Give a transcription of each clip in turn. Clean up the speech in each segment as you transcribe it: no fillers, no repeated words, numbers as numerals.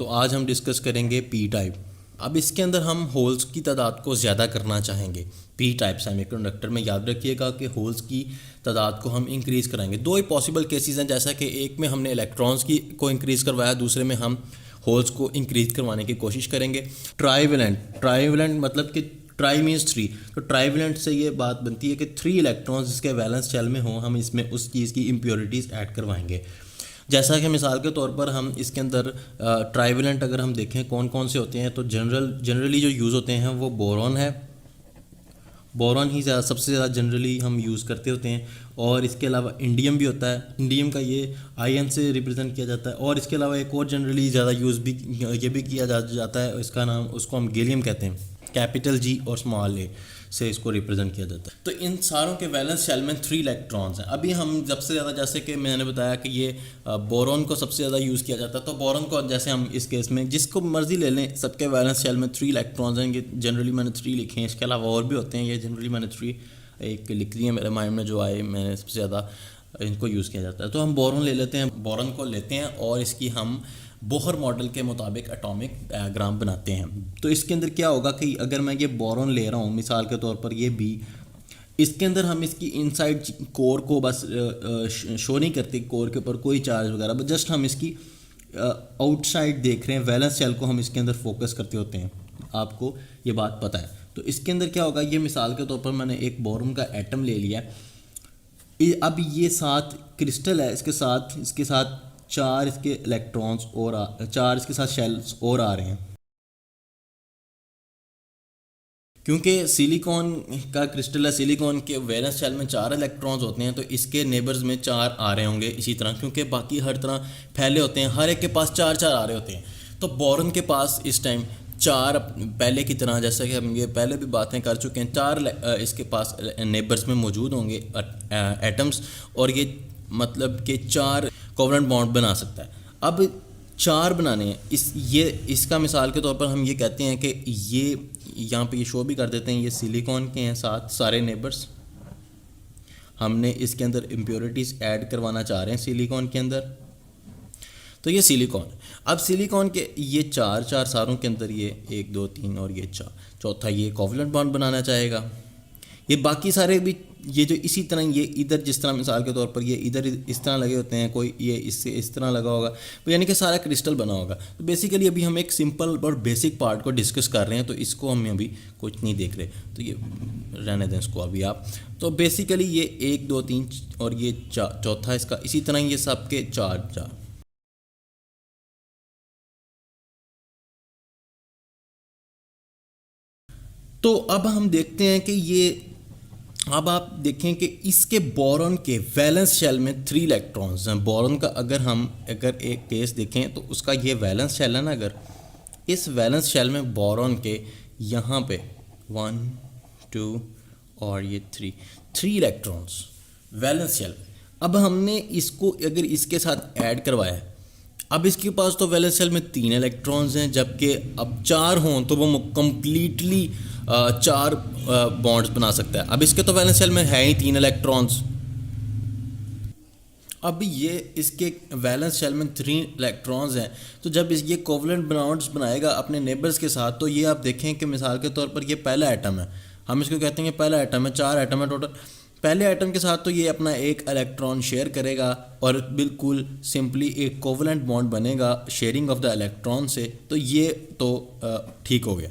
तो आज हम डिस्कस करेंगे पी टाइप। अब इसके अंदर हम होल्स की तादाद को ज़्यादा करना चाहेंगे। पी टाइप सेमीकंडक्टर में याद रखिएगा कि होल्स की तादाद को हम इंक्रीज़ कराएंगे। दो ही पॉसिबल केसेस हैं, जैसा कि एक में हमने इलेक्ट्रॉन्स की को इंक्रीज़ करवाया, दूसरे में हम होल्स को इंक्रीज़ करवाने की कोशिश करेंगे। ट्राईवेलेंट मतलब कि ट्राई मीन्स थ्री, तो ट्राईवेलेंट से ये बात बनती है कि 3 इलेक्ट्रॉन्स जिसके वैलेंस शेल में हों, हम इसमें उस चीज़ की इम्प्योरिटीज़ ऐड करवाएंगे। जैसा कि मिसाल के तौर पर हम इसके अंदर ट्राईवेलेंट अगर हम देखें कौन कौन से होते हैं, तो जनरली जो यूज़ होते हैं वो बोरॉन है। बोरॉन ही सबसे ज़्यादा जनरली हम यूज़ करते होते हैं, और इसके अलावा इंडियम भी होता है। इंडियम का ये आयन से रिप्रेजेंट किया जाता है, और इसके अलावा एक और जनरली ज़्यादा यूज़ भी ये भी किया जाता है, इसका नाम उसको हम गैलियम कहते हैं। कैपिटल जी और स्मॉल ए से इसको रिप्रेजेंट किया जाता है। तो इन सारों के वैलेंस शेल में 3 इलेक्ट्रॉन्स हैं। अभी हम सबसे ज़्यादा, जैसे कि मैंने बताया कि ये बोरॉन को सबसे ज़्यादा यूज़ किया जाता है, तो बोरॉन को जैसे हम इस केस में जिसको मर्जी ले लें, सबके वैलेंस शेल में 3 इलेक्ट्रॉन्स हैं। ये जनरली मैंने 3 लिखे हैं, इसके अलावा और भी होते हैं, ये जनरली मैंने 3 एक लिख ली है मेरे माइंड में जो आए, मैंने सबसे ज़्यादा इनको यूज़ किया जाता है। तो हम बोरॉन ले लेते हैं, बोरॉन को लेते हैं और इसकी हम बोहर मॉडल के मुताबिक एटॉमिक डायग्राम बनाते हैं। तो इसके अंदर क्या होगा कि अगर मैं ये बोरॉन ले रहा हूँ मिसाल के तौर पर, ये बी, इसके अंदर हम इसकी इनसाइड कोर को बस शो नहीं करते, कोर के ऊपर कोई चार्ज वगैरह, बस जस्ट हम इसकी आउटसाइड देख रहे हैं। वैलेंस शेल को हम इसके अंदर फोकस करते होते हैं, आपको ये बात पता है। तो इसके अंदर क्या होगा, ये मिसाल के तौर पर मैंने एक बोरॉन का एटम ले लिया है। अब ये 7 क्रिस्टल है, इसके साथ 4 इसके इलेक्ट्रॉन्स और 4 इसके साथ शेल्स और आ रहे हैं। क्योंकि सिलिकॉन का क्रिस्टल है, सिलिकॉन के वैलेंस शेल में 4 इलेक्ट्रॉन्स होते हैं, तो इसके नेबर्स में 4 आ रहे होंगे इसी तरह, क्योंकि बाकी हर तरह फैले होते हैं, हर एक के पास 4 आ रहे होते हैं। तो बोरॉन के पास इस टाइम 4 पहले की तरह, जैसा कि हम ये पहले भी बातें कर चुके हैं, 4 इसके पास नेबर्स में मौजूद होंगे एटम्स, और ये मतलब कि 4 कोवेलेंट बॉन्ड बना सकता है। अब 4 बनाने हैं, इसका मिसाल के तौर पर हम ये कहते हैं कि ये यहाँ पे ये शो भी कर देते हैं, ये सिलिकॉन के हैं 7 सारे नेबर्स। हमने इसके अंदर इम्प्योरिटीज़ ऐड करवाना चाह रहे हैं सिलिकॉन के अंदर, तो ये सिलिकॉन। अब सिलिकॉन के ये 4 सारों के अंदर ये 1 2 3 और ये 4, चौथा ये कोवेलेंट बॉन्ड बनाना चाहेगा। ये बाकी सारे भी ये जो इसी तरह, ये इधर जिस तरह मिसाल के तौर पर ये इधर इस तरह लगे होते हैं, कोई ये इससे इस तरह लगा होगा, तो यानी कि सारा क्रिस्टल बना होगा। तो बेसिकली अभी हम एक सिंपल और बेसिक पार्ट को डिस्कस कर रहे हैं, तो इसको हम अभी कुछ नहीं देख रहे, तो ये रहने दें इसको अभी आप। तो बेसिकली ये 1 2 3 और ये चौथा इसका, इसी तरह ये सबके 4। तो अब हम देखते हैं कि ये, अब आप देखें कि इसके बोरॉन के वैलेंस शेल में 3 इलेक्ट्रॉन्स हैं। बोरॉन का अगर एक केस देखें तो उसका ये वैलेंस शेल है ना, अगर इस वैलेंस शेल में बोरॉन के यहाँ पे 1 2 और ये 3 इलेक्ट्रॉन्स वैलेंस शेल। अब हमने इसको अगर इसके साथ ऐड करवाया है, अब इसके पास तो वैलेंस शेल में 3 इलेक्ट्रॉन्स हैं, जबकि अब 4 हों तो वो कम्प्लीटली 4 बॉन्ड्स बना सकता है। अब इसके तो वैलेंस शेल में है ही 3 इलेक्ट्रॉन्स। अब ये इसके वैलेंस शेल में 3 इलेक्ट्रॉन्स हैं, तो जब ये कोवेलेंट बॉन्ड्स बनाएगा अपने नेबर्स के साथ, तो ये आप देखें कि मिसाल के तौर पर ये पहला एटम है, हम इसको कहते हैं पहला एटम है, 4 एटम है टोटल। पहले एटम के साथ तो ये अपना एक इलेक्ट्रॉन शेयर करेगा और बिल्कुल सिंपली एक कोवेलेंट बॉन्ड बनेगा शेयरिंग ऑफ द इलेक्ट्रॉन से, तो ये तो ठीक हो गया।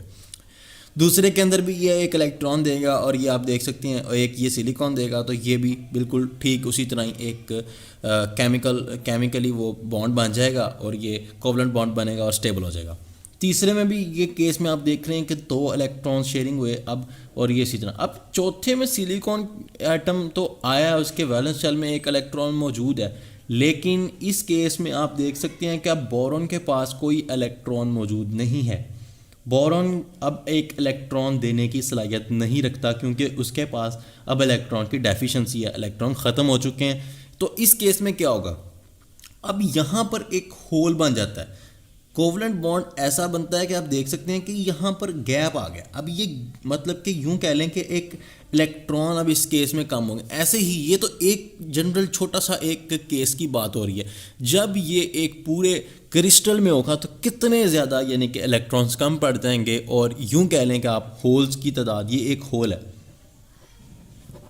दूसरे के अंदर भी ये एक इलेक्ट्रॉन देगा, और ये आप देख सकते हैं, और एक ये सिलिकॉन देगा, तो ये भी बिल्कुल ठीक उसी तरह ही एक केमिकली वो बॉन्ड बन जाएगा और ये कोवेलेंट बॉन्ड बनेगा और स्टेबल हो जाएगा। तीसरे में भी ये केस में आप देख रहे हैं कि 2 इलेक्ट्रॉन शेयरिंग हुए अब, और ये इसी तरह। अब चौथे में सिलिकॉन एटम तो आया, उसके वैलेंस शेल में 1 इलेक्ट्रॉन मौजूद है, लेकिन इस केस में आप देख सकते हैं कि अब बोरॉन के पास कोई इलेक्ट्रॉन मौजूद नहीं है। बोरॉन अब 1 इलेक्ट्रॉन देने की सलाहियत नहीं रखता, क्योंकि उसके पास अब इलेक्ट्रॉन की डेफिशिएंसी है, इलेक्ट्रॉन ख़त्म हो चुके हैं। तो इस केस में क्या होगा, अब यहाँ पर एक होल बन जाता है। कोवलेंट बॉन्ड ऐसा बनता है कि आप देख सकते हैं कि यहाँ पर गैप आ गया। अब ये मतलब कि यूं कह लें कि एक इलेक्ट्रॉन अब इस केस में कम होंगे। ऐसे ही ये तो एक जनरल छोटा सा एक केस की बात हो रही है। जब ये एक पूरे क्रिस्टल में होगा तो कितने ज़्यादा यानी कि इलेक्ट्रॉन्स कम पड़ जाएंगे, और यूं कह लें कि आप होल्स की तादाद, ये एक होल है,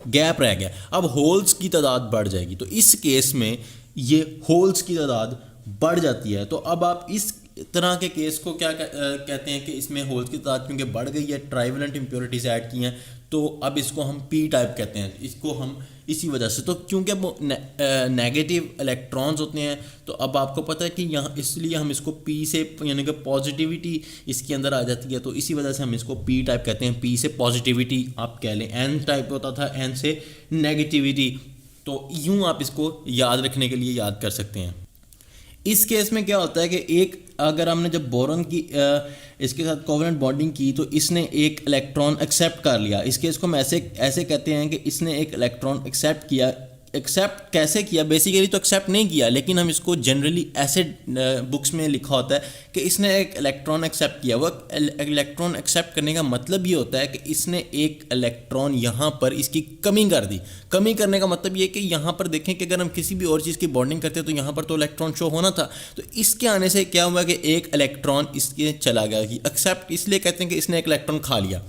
गैप रह गया, अब होल्स की तादाद बढ़ जाएगी। तो इस केस में ये होल्स की तादाद बढ़ जाती है। तो अब आप इस तरह के केस को क्या कहते हैं कि इसमें होल्स की तादाद क्योंकि बढ़ गई है, ट्राइवेलेंट इम्प्योरिटीज ऐड की हैं, तो अब इसको हम पी टाइप कहते हैं। इसको हम इसी वजह से, तो क्योंकि अब नेगेटिव इलेक्ट्रॉन्स होते हैं, तो अब आपको पता है कि यहाँ इसलिए हम इसको पी से यानी कि पॉजिटिविटी इसके अंदर आ जाती है, तो इसी वजह से हम इसको पी टाइप कहते हैं। पी से पॉजिटिविटी आप कह लें, एन टाइप होता था, एन से नेगेटिविटी। तो यूँ आप इसको याद रखने के लिए याद कर सकते हैं। इस केस में क्या होता है कि एक अगर हमने जब बोरॉन की इसके साथ कोवेलेंट बॉन्डिंग की तो इसने एक इलेक्ट्रॉन एक्सेप्ट कर लिया। इस केस को हम ऐसे कहते हैं कि इसने एक इलेक्ट्रॉन एक्सेप्ट किया। एक्सेप्ट कैसे किया? बेसिकली तो एक्सेप्ट नहीं किया, लेकिन हम इसको जनरली ऐसे बुक्स में लिखा होता है कि इसने एक इलेक्ट्रॉन एक्सेप्ट किया। वह इलेक्ट्रॉन एक्सेप्ट करने का मतलब ये होता है कि इसने एक इलेक्ट्रॉन यहाँ पर इसकी कमी कर दी। कमी करने का मतलब ये कि यहाँ पर देखें कि अगर हम किसी भी और चीज़ की बॉन्डिंग करते हैं तो यहाँ पर तो इलेक्ट्रॉन शो होना था, तो इसके आने से क्या हुआ कि एक इलेक्ट्रॉन इसके चला गया। एक्सेप्ट इसलिए कहते हैं कि इसने एक इलेक्ट्रॉन खा लिया।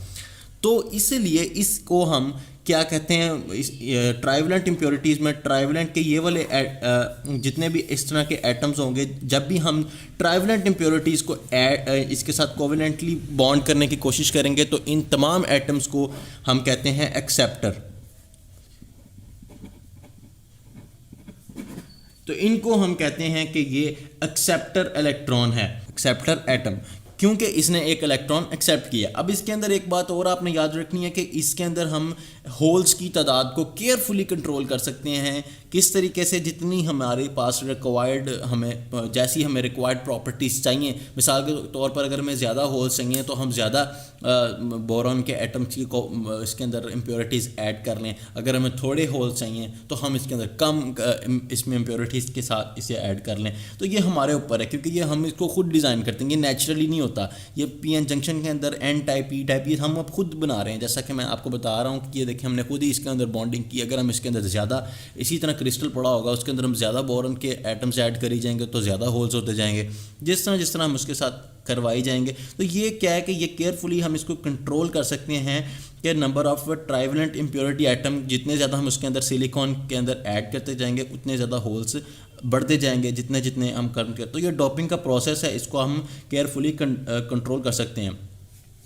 तो इसलिए इसको हम क्या कहते हैं, ट्राइवेलेंट इम्प्योरिटीज़ में ट्राइवेलेंट के ये वाले जितने भी इस तरह के एटम्स होंगे, जब भी हम ट्राइवेलेंट इम्प्योरिटीज़ को इसके साथ कोवेलेंटली बॉन्ड करने की कोशिश करेंगे तो इन तमाम एटम्स को हम कहते हैं एक्सेप्टर। तो इनको हम कहते हैं कि ये एक्सेप्टर इलेक्ट्रॉन है, एक्सेप्टर एटम, क्योंकि इसने एक इलेक्ट्रॉन एक्सेप्ट किया। अब इसके अंदर एक बात और आपने याद रखनी है कि इसके अंदर हम होल्स की तादाद को केयरफुली कंट्रोल कर सकते हैं। किस तरीके से? जितनी हमारे पास रिक्वायर्ड हमें जैसी हमें रिक्वायर्ड प्रॉपर्टीज़ चाहिए, मिसाल के तौर पर अगर हमें ज़्यादा होल्स चाहिए तो हम ज़्यादा बोरॉन के एटम्स की इसके अंदर इम्प्योरिटीज़ ऐड कर लें। अगर हमें थोड़े होल्स चाहिए तो हम इसके अंदर कम इसमें इम्प्योरिटीज़ के साथ इसे ऐड कर लें। तो ये हमारे ऊपर है, क्योंकि ये हम इसको खुद डिज़ाइन करते हैं, ये नेचुरली नहीं होता। ये पी एन जंक्शन के अंदर एन टाइप पी टाइप ये हम अब खुद बना रहे हैं। जैसा कि मैं आपको बता रहा हूँ कि ये देखिए हमने खुद ही इसके अंदर बॉन्डिंग की। अगर हम इसके अंदर ज़्यादा इसी तरह क्रिस्टल पड़ा होगा उसके अंदर हम ज़्यादा बोरॉन के एटम्स ऐड करी जाएंगे तो ज़्यादा होल्स होते जाएंगे। जिस तरह हम उसके साथ करवाई जाएंगे, तो ये क्या है कि ये केयरफुली हम इसको कंट्रोल कर सकते हैं कि number of trivalent impurity atom जितने ज़्यादा हम उसके अंदर सिलिकॉन के अंदर ऐड करते जाएंगे उतने ज़्यादा होल्स बढ़ते जाएंगे जितने जितने हम करते। तो ये डोपिंग का प्रोसेस है, इसको हम केयरफुली कंट्रोल कर सकते हैं।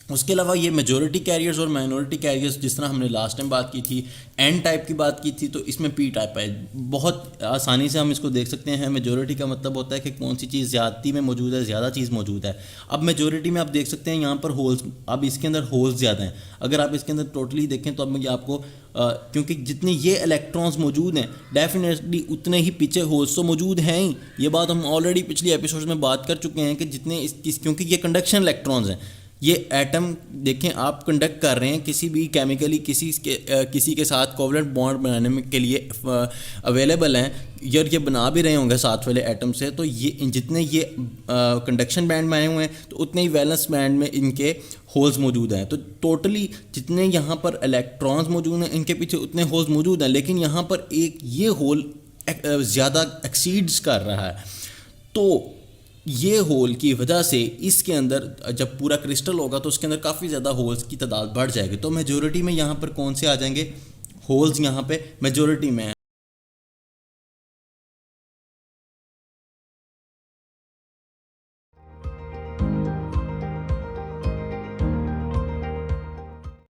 उसके अलावा ये मेजॉरिटी कैरियर्स और माइनॉरिटी कैरियर्स, जिस तरह हमने लास्ट टाइम बात की थी, एन टाइप की बात की थी, तो इसमें पी टाइप है। बहुत आसानी से हम इसको देख सकते हैं। मेजॉरिटी का मतलब होता है कि कौन सी चीज़ ज़्यादती में मौजूद है, ज़्यादा चीज़ मौजूद है। अब मेजॉरिटी में आप देख सकते हैं यहाँ पर होल्स, अब इसके अंदर होल्स ज़्यादा हैं। अगर आप इसके अंदर टोटली देखें तो अब ये आपको क्योंकि जितने ये इलेक्ट्रॉन्स मौजूद हैं डेफिनेटली उतने ही पीछे होल्स तो मौजूद हैं ही। ये बात हम ऑलरेडी पिछले एपिसोड में बात कर चुके हैं कि जितने क्योंकि ये कंडक्शन इलेक्ट्रॉन्स हैं, ये एटम देखें आप कंडक्ट कर रहे हैं किसी भी केमिकली किसी के साथ कोवलेंट बॉन्ड बनाने के लिए अवेलेबल हैं, यार ये बना भी रहे होंगे साथ वाले एटम से, तो ये जितने ये कंडक्शन बैंड में आए हुए हैं तो उतने ही वैलेंस बैंड में इनके होल्स मौजूद हैं। तो टोटली जितने यहाँ पर इलेक्ट्रॉन्स मौजूद हैं इनके पीछे उतने होल्स मौजूद हैं, लेकिन यहाँ पर एक ये होल ज़्यादा एक्सीड्स कर रहा है। तो ये होल की वजह से इसके अंदर जब पूरा क्रिस्टल होगा तो उसके अंदर काफ़ी ज़्यादा होल्स की तादाद बढ़ जाएगी। तो मेजॉरिटी में यहाँ पर कौन से आ जाएंगे? होल्स यहाँ पे मेजॉरिटी में है।